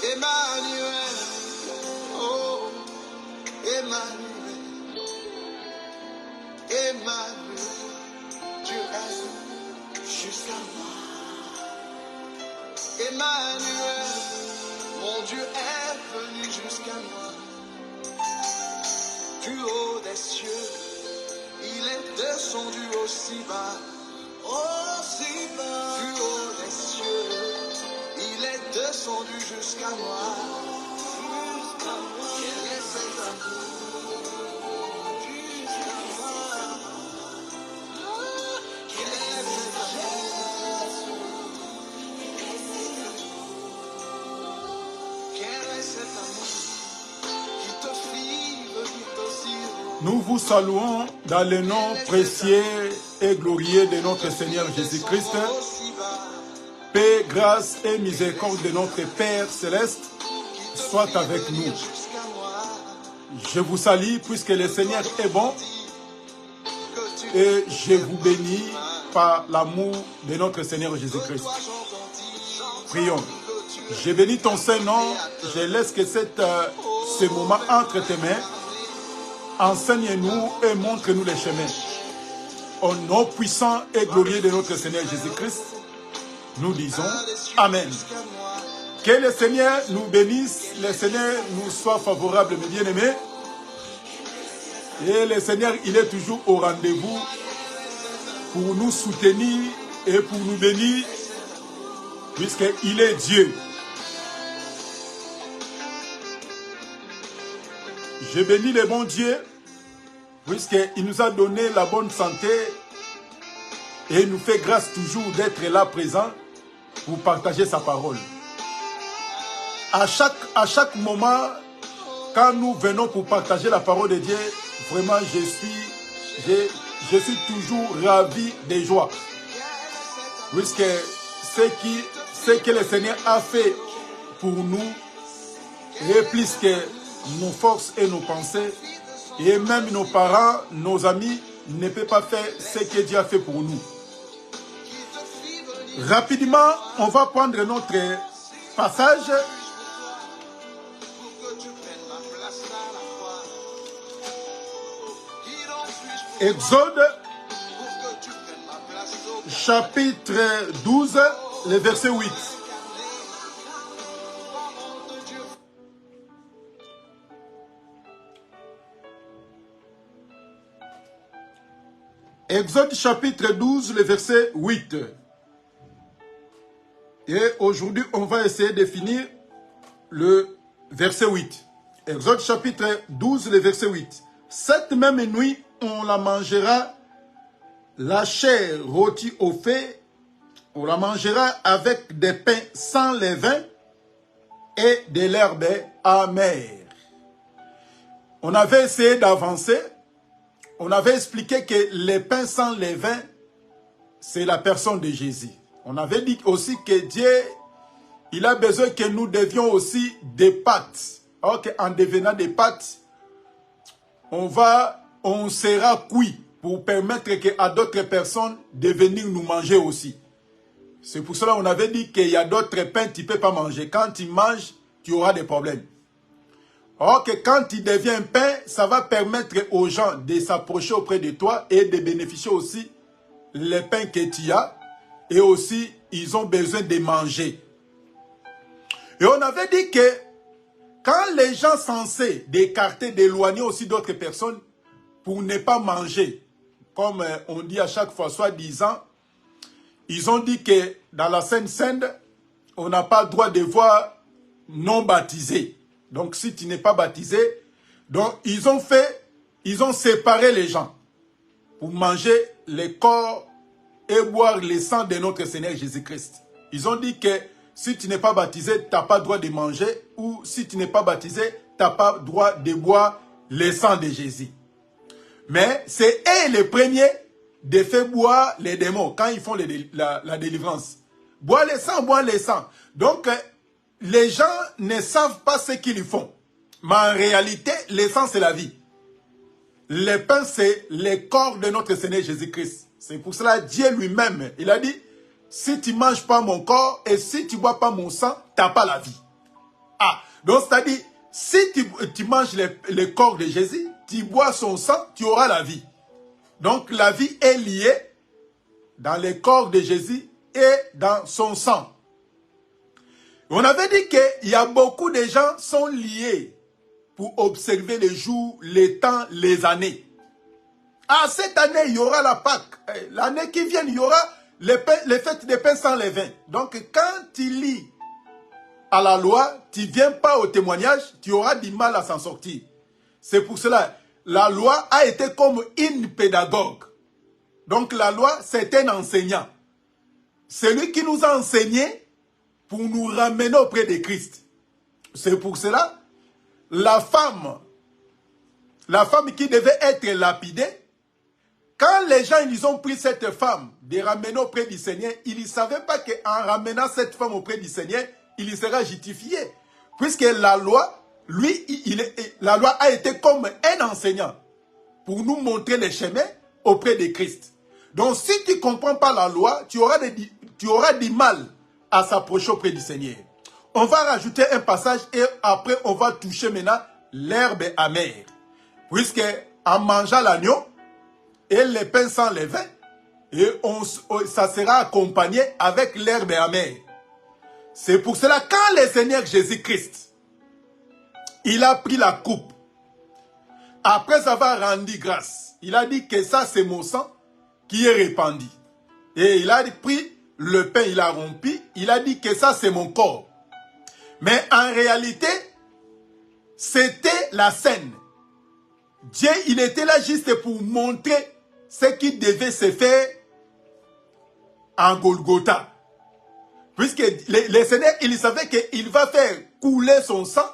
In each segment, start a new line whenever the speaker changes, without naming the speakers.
Emmanuel, oh, Emmanuel, Emmanuel, Dieu est jusqu'à moi. Emmanuel, mon Dieu est venu jusqu'à moi. Du haut des cieux, il est descendu aussi bas. Aussi bas. Du haut des cieux, il est descendu jusqu'à moi. Jusqu'à moi. Quel est cet amour? Jusqu'à moi. Quel est cet amour? Quel est cet amour qui te fit venir aussi haut?
Nous vous saluons dans le nom précieux et glorieux de notre Seigneur Jésus-Christ. Paix, grâce et miséricorde de notre Père Céleste soit avec nous. Je vous salue puisque le Seigneur est bon et je vous bénis par l'amour de notre Seigneur Jésus-Christ. Prions. Je bénis ton Saint-Nom, je laisse que ce moment entre tes mains. Enseigne-nous et montre-nous les chemins. Au nom puissant et glorieux de notre Seigneur Jésus-Christ, nous disons Amen. Que le Seigneur nous bénisse, le Seigneur nous soit favorable, mes bien-aimés. Et le Seigneur, il est toujours au rendez-vous pour nous soutenir et pour nous bénir, puisqu'il est Dieu. Je bénis le bon Dieu, puisqu'il nous a donné la bonne santé et il nous fait grâce toujours d'être là présent pour partager sa parole. À chaque moment, quand nous venons pour partager la parole de Dieu, vraiment je suis toujours ravi de joie. Puisque ce que le Seigneur a fait pour nous est plus que nos forces et nos pensées, et même nos parents, nos amis ne peuvent pas faire ce que Dieu a fait pour nous. Rapidement, on va prendre notre passage. Exode, chapitre 12, le verset 8. Exode chapitre 12, le verset 8. Et aujourd'hui, on va essayer de finir le verset 8. Exode chapitre 12, le verset 8. Cette même nuit, on la mangera, la chair rôtie au feu, on la mangera avec des pains sans levain et de l'herbe amère. On avait essayé d'avancer. On avait expliqué que les pains sans levain, c'est la personne de Jésus. On avait dit aussi que Dieu, il a besoin que nous devions aussi des pâtes. Alors qu'en devenant des pâtes, on sera cuit pour permettre à d'autres personnes de venir nous manger aussi. C'est pour cela qu'on avait dit qu'il y a d'autres pains que tu ne peux pas manger. Quand tu manges, tu auras des problèmes. Or que quand il devient pain, ça va permettre aux gens de s'approcher auprès de toi et de bénéficier aussi les pains que tu as. Et aussi, ils ont besoin de manger. Et on avait dit que quand les gens censés d'écarter, d'éloigner aussi d'autres personnes pour ne pas manger, comme on dit à chaque fois, soi-disant, ils ont dit que dans la Sainte Seine, on n'a pas le droit de voir non baptisés. Donc, si tu n'es pas baptisé, donc ils ont séparé les gens pour manger les corps et boire le sang de notre Seigneur Jésus-Christ. Ils ont dit que si tu n'es pas baptisé, tu n'as pas le droit de manger, ou si tu n'es pas baptisé, tu n'as pas le droit de boire le sang de Jésus. Mais c'est eux les premiers de faire boire les démons quand ils font la délivrance. Boire le sang, boire le sang. Donc, les gens ne savent pas ce qu'ils font. Mais en réalité, le sang, c'est la vie. Le pain, c'est le corps de notre Seigneur Jésus-Christ. C'est pour cela Dieu lui-même, il a dit, si tu ne manges pas mon corps et si tu ne bois pas mon sang, tu n'as pas la vie. Ah, donc c'est-à-dire, si tu manges le corps de Jésus, tu bois son sang, tu auras la vie. Donc la vie est liée dans le corps de Jésus et dans son sang. On avait dit qu'il y a beaucoup de gens qui sont liés pour observer les jours, les temps, les années. Ah, cette année, il y aura la Pâque. L'année qui vient, il y aura les fêtes des pains sans levain. Donc, quand tu lis à la loi, tu ne viens pas au témoignage, tu auras du mal à s'en sortir. C'est pour cela, la loi a été comme une pédagogue. Donc, la loi, c'est un enseignant. C'est lui qui nous a enseigné pour nous ramener auprès de Christ. C'est pour cela, la femme qui devait être lapidée, quand les gens ils ont pris cette femme de ramener auprès du Seigneur, ils ne savaient pas qu'en ramenant cette femme auprès du Seigneur, il sera justifié. Puisque la loi, la loi a été comme un enseignant pour nous montrer les chemins auprès de Christ. Donc si tu ne comprends pas la loi, tu auras du mal à s'approcher auprès du Seigneur. On va rajouter un passage et après on va toucher maintenant l'herbe amère. Puisque en mangeant l'agneau, et les pains sans levain, et ça sera accompagné avec l'herbe amère. C'est pour cela, quand le Seigneur Jésus-Christ, il a pris la coupe, après avoir rendu grâce, il a dit que ça c'est mon sang qui est répandu. Et il a pris le pain, il a rompu, il a dit que ça c'est mon corps. Mais en réalité, c'était la scène. Dieu, il était là juste pour montrer ce qui devait se faire en Golgotha. Puisque le Seigneur, il savait qu'il va faire couler son sang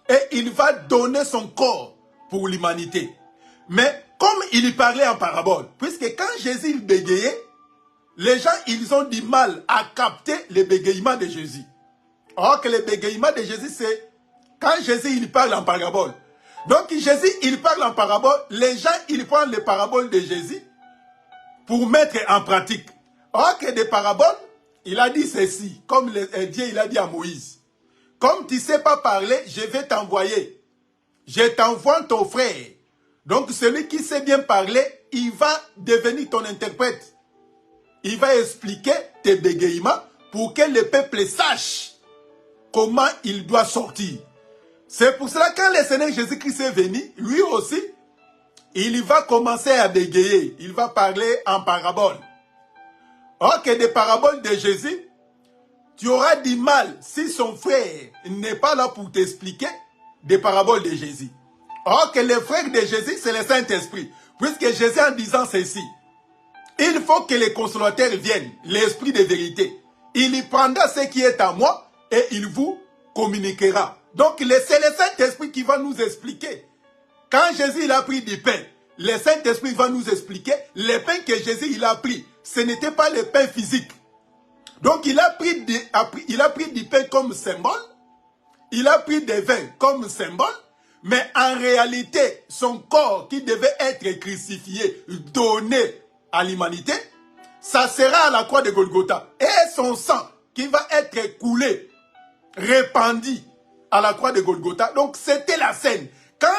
et il va donner son corps pour l'humanité. Mais comme il parlait en parabole, puisque quand Jésus bégayait, les gens, ils ont du mal à capter le bégayement de Jésus. Or que le bégayement de Jésus, c'est quand Jésus, il parle en parabole. Donc Jésus, il parle en parabole, les gens, ils prennent les paraboles de Jésus pour mettre en pratique. Or que des paraboles, il a dit ceci, comme Dieu il a dit à Moïse. Comme tu ne sais pas parler, je vais t'envoyer. Je t'envoie ton frère. Donc celui qui sait bien parler, il va devenir ton interprète. Il va expliquer tes bégayements pour que le peuple sache comment il doit sortir. C'est pour cela que quand le Seigneur Jésus-Christ est venu, lui aussi, il va commencer à bégayer. Il va parler en parabole. Or que des paraboles de Jésus, tu auras du mal si son frère n'est pas là pour t'expliquer des paraboles de Jésus. Or que le frère de Jésus, c'est le Saint-Esprit. Puisque Jésus en disant ceci, il faut que les consolateurs viennent, l'Esprit de vérité. Il y prendra ce qui est à moi et il vous communiquera. Donc, c'est le Saint-Esprit qui va nous expliquer. Quand Jésus il a pris du pain, le Saint-Esprit va nous expliquer le pain que Jésus il a pris. Ce n'était pas le pain physique. Donc, il a pris du pain comme symbole. Il a pris des vins comme symbole. Mais en réalité, son corps qui devait être crucifié, donné à l'humanité, ça sera à la croix de Golgotha. Et son sang qui va être coulé, répandu à la croix de Golgotha. Donc c'était la scène. Quand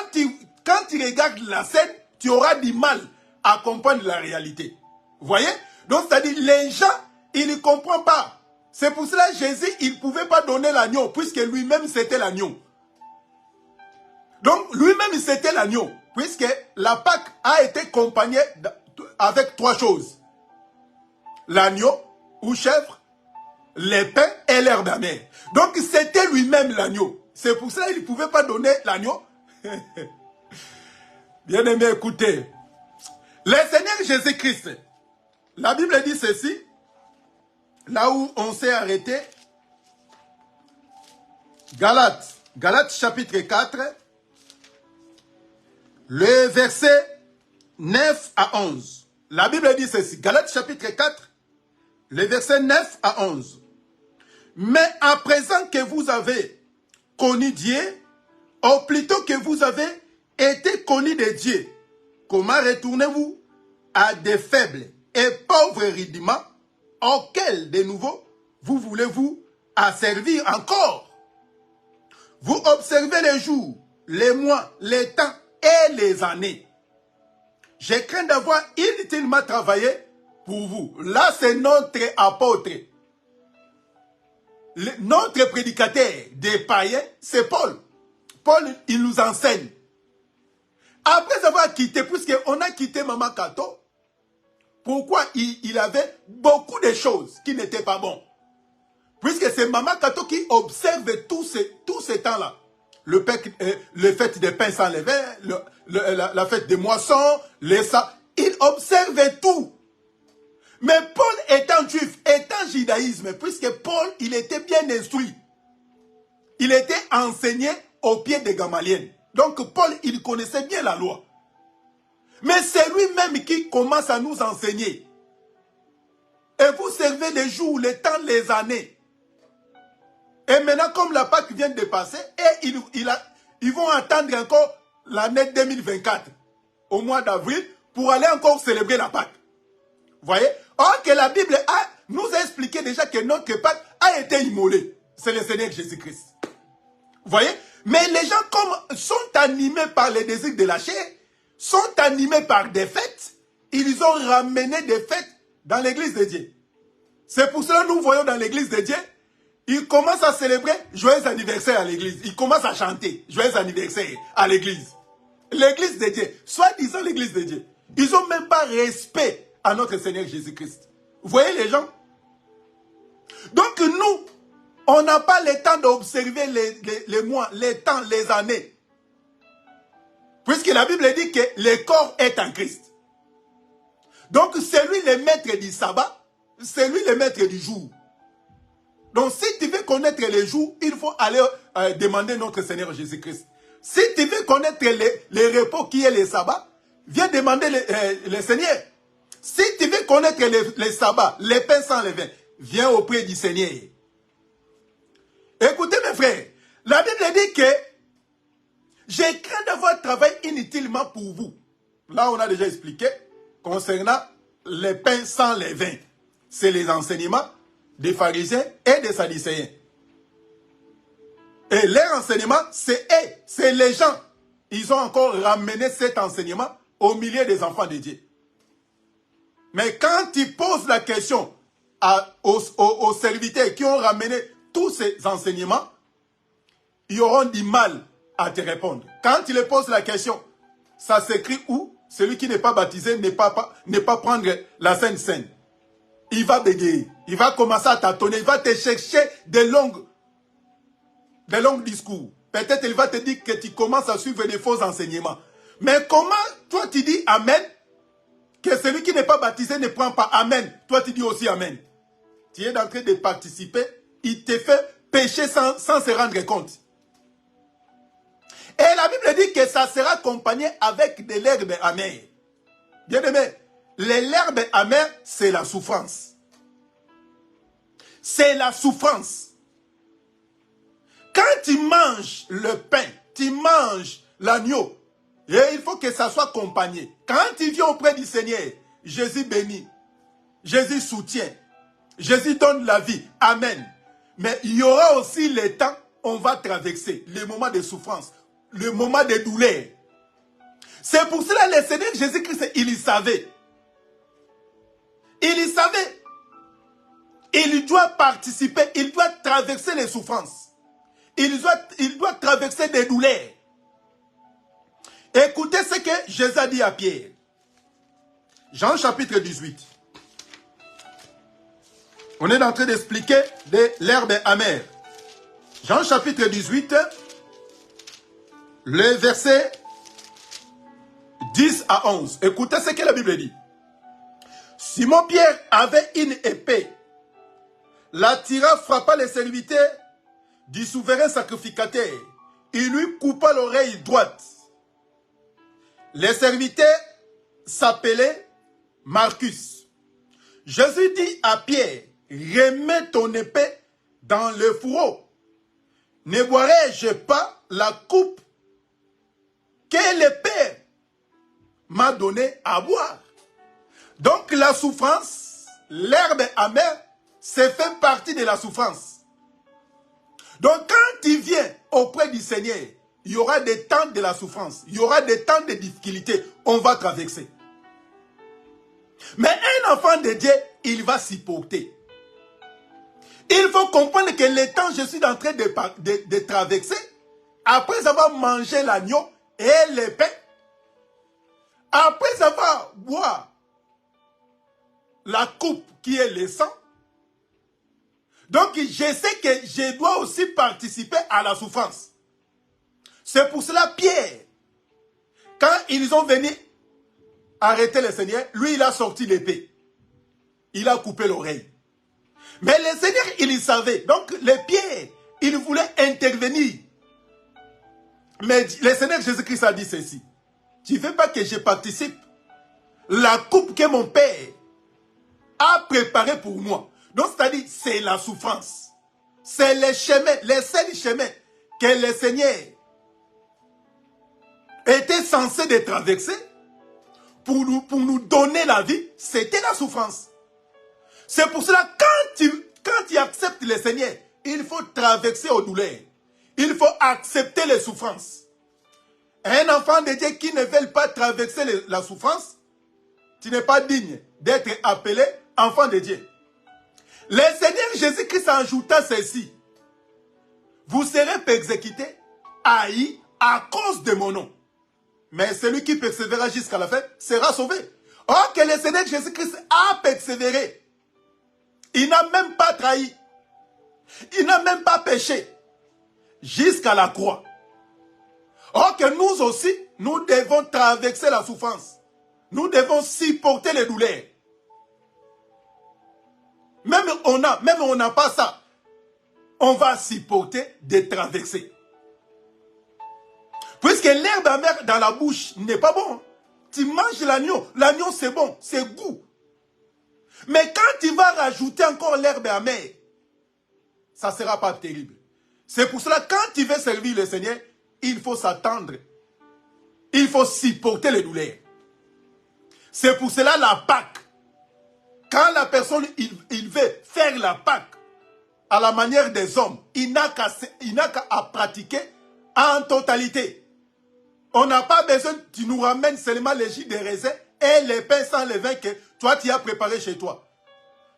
tu regardes la scène, tu auras du mal à comprendre la réalité. Vous voyez? Donc c'est-à-dire les gens, ils ne comprennent pas. C'est pour cela que Jésus, il ne pouvait pas donner l'agneau, puisque lui-même c'était l'agneau. Donc lui-même c'était l'agneau, puisque la Pâque a été accompagnée avec trois choses. L'agneau ou chèvre, les pains et l'herbe amère. Donc c'était lui-même l'agneau. C'est pour ça qu'il ne pouvait pas donner l'agneau. Bien aimé, écoutez. Le Seigneur Jésus-Christ, la Bible dit ceci, là où on s'est arrêté, Galates chapitre 4, le verset 9 à 11. La Bible dit ceci, Galates chapitre 4, le verset 9 à 11. Mais à présent que vous avez connu Dieu, ou plutôt que vous avez été connu de Dieu, comment retournez-vous à des faibles et pauvre rudiment, auquel de nouveau vous voulez vous asservir encore. Vous observez les jours, les mois, les temps et les années. Je crains d'avoir inutilement travaillé pour vous. Là, c'est notre apôtre. Notre prédicateur des païens, c'est Paul. Paul, il nous enseigne. Après avoir quitté, puisqu'on a quitté Maman Kato, pourquoi il avait beaucoup de choses qui n'étaient pas bonnes. Puisque c'est Maman Kato qui observe tous ces temps-là. Le fête des pains sans levain, la fête des moissons, il observe tout. Mais Paul étant juif, étant judaïsme, puisque Paul, il était bien instruit. Il était enseigné au pied de Gamaliel. Donc Paul, il connaissait bien la loi. Mais c'est lui-même qui commence à nous enseigner. Et vous servez les jours, les temps, les années. Et maintenant, comme la Pâque vient de passer, et ils vont attendre encore l'année 2024, au mois d'avril, pour aller encore célébrer la Pâque. Vous voyez? Or que la Bible nous a expliqué déjà que notre Pâque a été immolée. C'est le Seigneur Jésus-Christ. Vous voyez? Mais les gens comme sont animés par les désirs de la chair, sont animés par des fêtes, ils ont ramené des fêtes dans l'église de Dieu. C'est pour cela que nous voyons dans l'église de Dieu, ils commencent à célébrer joyeux anniversaire à l'église. Ils commencent à chanter joyeux anniversaire à l'église. L'église de Dieu, soi-disant l'église de Dieu. Ils n'ont même pas respect à notre Seigneur Jésus-Christ. Vous voyez les gens? Donc nous, on n'a pas le temps d'observer les mois, les temps, les années. Puisque la Bible dit que le corps est en Christ. Donc c'est lui le maître du sabbat, c'est lui le maître du jour. Donc si tu veux connaître les jours, il faut aller demander notre Seigneur Jésus-Christ. Si tu veux connaître les repos qui est le sabbat, viens demander le Seigneur. Si tu veux connaître les sabbats, les pains sans levain, viens auprès du Seigneur. Écoutez mes frères, la Bible dit que j'ai craint d'avoir travaillé inutilement pour vous. Là, on a déjà expliqué concernant les pains sans levain. C'est les enseignements des pharisiens et des sadducéens. Et leur enseignement, c'est eux, c'est les gens. Ils ont encore ramené cet enseignement au milieu des enfants de Dieu. Mais quand tu poses la question aux serviteurs qui ont ramené tous ces enseignements, ils auront du mal à te répondre. Quand tu leur poses la question, ça s'écrit où? Celui qui n'est pas baptisé n'est pas prendre la Sainte Seine. Il va bégayer, il va commencer à tâtonner, il va te chercher des longues discours. Peut-être il va te dire que tu commences à suivre des faux enseignements. Mais comment toi tu dis Amen? Que celui qui n'est pas baptisé ne prend pas Amen. Toi tu dis aussi Amen. Tu es en train de participer, il te fait pécher sans se rendre compte. Et la Bible dit que ça sera accompagné avec de l'herbe amère. Bien aimé, l'herbe amère, c'est la souffrance. C'est la souffrance. Quand tu manges le pain, tu manges l'agneau, et il faut que ça soit accompagné. Quand tu viens auprès du Seigneur, Jésus bénit, Jésus soutient, Jésus donne la vie. Amen. Mais il y aura aussi les temps où on va traverser, les moments de souffrance, le moment de douleur. C'est pour cela que le Seigneur Jésus-Christ, il y savait. Il y savait. Il doit participer, il doit traverser les souffrances. Il doit traverser des douleurs. Écoutez ce que Jésus a dit à Pierre. Jean chapitre 18. On est en train d'expliquer de l'herbe amère. Jean chapitre 18, le verset 10 à 11. Écoutez ce que la Bible dit. Simon Pierre avait une épée. La tira, frappa les serviteurs du souverain sacrificateur. Il lui coupa l'oreille droite. Les serviteurs s'appelaient Marcus. Jésus dit à Pierre, remets ton épée dans le fourreau. Ne boirai-je pas la coupe que le Père m'a donnée à boire? Donc la souffrance, l'herbe amère, c'est fait partie de la souffrance. Donc quand tu viens auprès du Seigneur, il y aura des temps de la souffrance, il y aura des temps de difficultés, on va traverser. Mais un enfant de Dieu, il va s'y porter. Il faut comprendre que le temps que je suis en train de traverser, après avoir mangé l'agneau et le pain, après avoir boire la coupe qui est le sang, donc je sais que je dois aussi participer à la souffrance. C'est pour cela Pierre, quand ils ont venu arrêter le Seigneur, lui il a sorti l'épée. Il a coupé l'oreille. Mais le Seigneur, il savait. Donc, les Pierre, il voulait intervenir. Mais le Seigneur Jésus-Christ a dit ceci. Tu ne veux pas que je participe? La coupe que mon Père a préparée pour moi. Donc, c'est-à-dire, c'est la souffrance. C'est le chemin, le seul chemin que le Seigneur était censé de traverser pour nous donner la vie. C'était la souffrance. C'est pour cela, quand tu acceptes le Seigneur, il faut traverser aux douleurs. Il faut accepter les souffrances. Un enfant de Dieu qui ne veut pas traverser la souffrance, tu n'es pas digne d'être appelé enfant de Dieu. Le Seigneur Jésus-Christ ajouta ceci. Vous serez persécutés, haïs à cause de mon nom. Mais celui qui persévérera jusqu'à la fin sera sauvé. Or que le Seigneur Jésus-Christ a persévéré. Il n'a même pas trahi. Il n'a même pas péché. Jusqu'à la croix. Or que nous aussi, nous devons traverser la souffrance. Nous devons supporter les douleurs. Même on n'a pas ça. On va supporter des traversées. Puisque l'herbe amère dans la bouche n'est pas bon. Tu manges l'agneau. L'agneau c'est bon, c'est goût. Mais quand tu vas rajouter encore l'herbe amère, ça ne sera pas terrible. C'est pour cela que quand tu veux servir le Seigneur, il faut s'attendre. Il faut supporter les douleurs. C'est pour cela la Pâque. Quand la personne il veut faire la Pâque à la manière des hommes, il n'a qu'à pratiquer en totalité. On n'a pas besoin, tu nous ramènes seulement les jus de raisin et les pains sans levain que toi tu as préparé chez toi.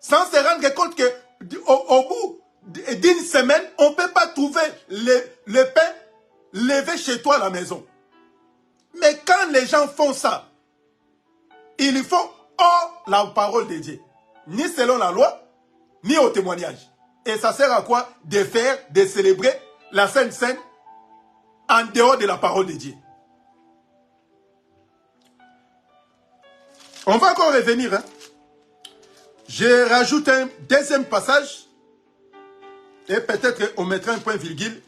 Sans se rendre compte que au bout d'une semaine, on ne peut pas trouver le pain levé chez toi à la maison. Mais quand les gens font ça, ils font hors la parole de Dieu. Ni selon la loi, ni au témoignage. Et ça sert à quoi? De célébrer la Sainte Seine en dehors de la parole de Dieu. On va encore revenir. Hein. Je rajoute un deuxième passage. Et peut-être on mettra un point virgule.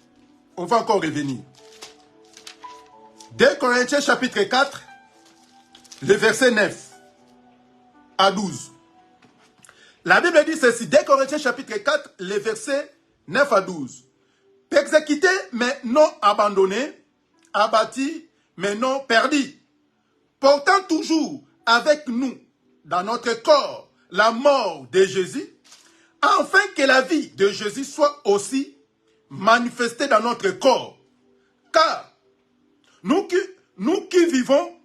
On va encore revenir. 2 Corinthiens chapitre 4, le verset 9 à 12. La Bible dit ceci. 2 Corinthiens chapitre 4, le verset 9 à 12. Persécutés mais non abandonnés, abattus mais non perdus. Portant toujours avec nous dans notre corps la mort de Jésus, afin que la vie de Jésus soit aussi manifestée dans notre corps. Car nous qui vivons,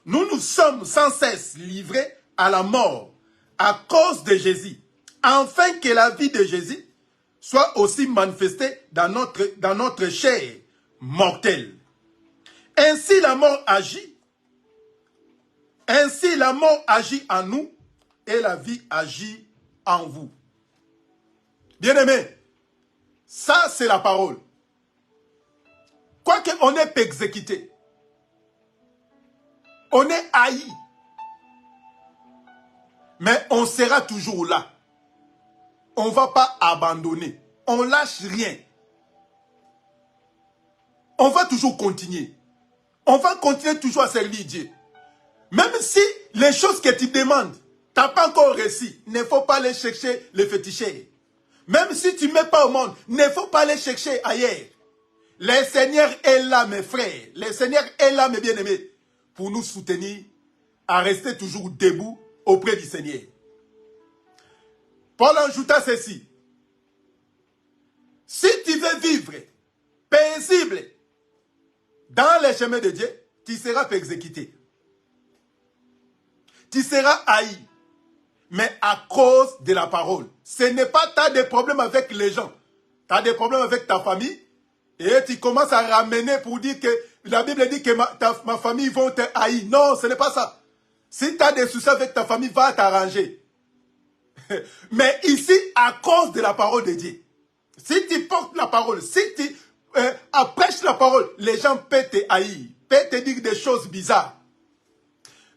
nous sommes sans cesse livrés à la mort à cause de Jésus, afin que la vie de Jésus soit aussi manifestée dans notre chair mortelle. Ainsi la mort agit en nous et la vie agit en vous. Bien-aimés, ça c'est la parole. Quoique on est persécuté, on est haï, mais on sera toujours là. On ne va pas abandonner. On ne lâche rien. On va toujours continuer. On va continuer toujours à servir Dieu. Même si les choses que tu demandes, tu n'as pas encore réussi, il ne faut pas aller chercher les féticheurs. Même si tu ne mets pas au monde, il ne faut pas aller chercher ailleurs. Le Seigneur est là, mes frères. Le Seigneur est là, mes bien-aimés, pour nous soutenir à rester toujours debout auprès du Seigneur. Paul ajouta ceci. Si tu veux vivre paisible dans les chemins de Dieu, tu seras persécuté. Tu seras haï. Mais à cause de la parole. Ce n'est pas tu as des problèmes avec les gens. Tu as des problèmes avec ta famille. Et tu commences à ramener pour dire que la Bible dit que ma famille va te haïr. Non, ce n'est pas ça. Si tu as des soucis avec ta famille, va t'arranger. Mais ici, à cause de la parole de Dieu. Si tu portes la parole, si tu prêches la parole, les gens peuvent te haïr, peuvent te dire des choses bizarres.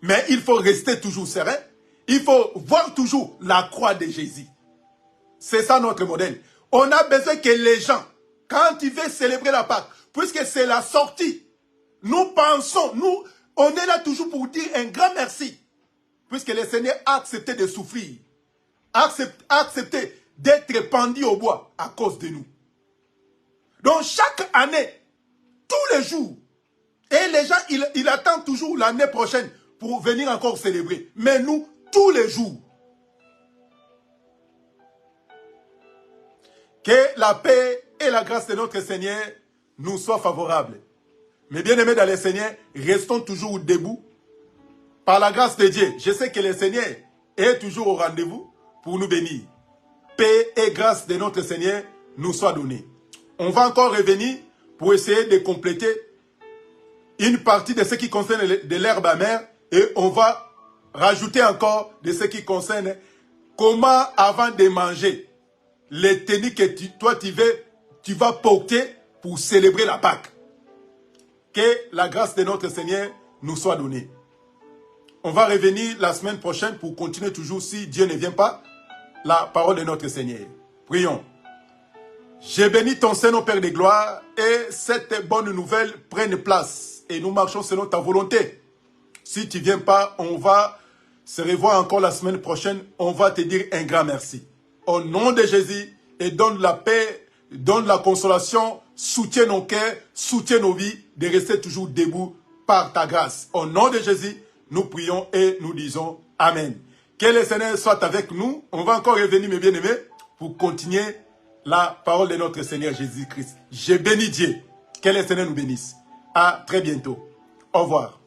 Mais il faut rester toujours serein. Il faut voir toujours la croix de Jésus. C'est ça notre modèle. On a besoin que les gens, quand ils veulent célébrer la Pâque, puisque c'est la sortie, nous pensons, on est là toujours pour dire un grand merci. Puisque le Seigneur a accepté de souffrir, a accepté d'être pendu au bois à cause de nous. Donc chaque année, tous les jours, et les gens, ils attendent toujours l'année prochaine pour venir encore célébrer. Mais nous, tous les jours. Que la paix et la grâce de notre Seigneur nous soient favorables. Mais bien aimés dans le Seigneur, restons toujours debout. Par la grâce de Dieu, je sais que le Seigneur est toujours au rendez-vous pour nous bénir. Paix et grâce de notre Seigneur nous soient données. On va encore revenir pour essayer de compléter une partie de ce qui concerne de l'herbe amère et on va rajouter encore de ce qui concerne comment avant de manger les tenues que tu vas porter pour célébrer la Pâque. Que la grâce de notre Seigneur nous soit donnée. On va revenir la semaine prochaine pour continuer toujours, si Dieu ne vient pas, la parole de notre Seigneur. Prions. Je bénis ton Saint-Nom, Père de gloire, et cette bonne nouvelle prenne place. Et nous marchons selon ta volonté. Si tu ne viens pas, on va se revoir encore la semaine prochaine. On va te dire un grand merci. Au nom de Jésus, et donne la paix, donne la consolation, soutiens nos cœurs, soutiens nos vies, de rester toujours debout par ta grâce. Au nom de Jésus, nous prions et nous disons Amen. Que le Seigneur soit avec nous. On va encore revenir, mes bien-aimés, pour continuer la parole de notre Seigneur Jésus-Christ. Je bénis Dieu. Que le Seigneur nous bénisse. À très bientôt. Au revoir.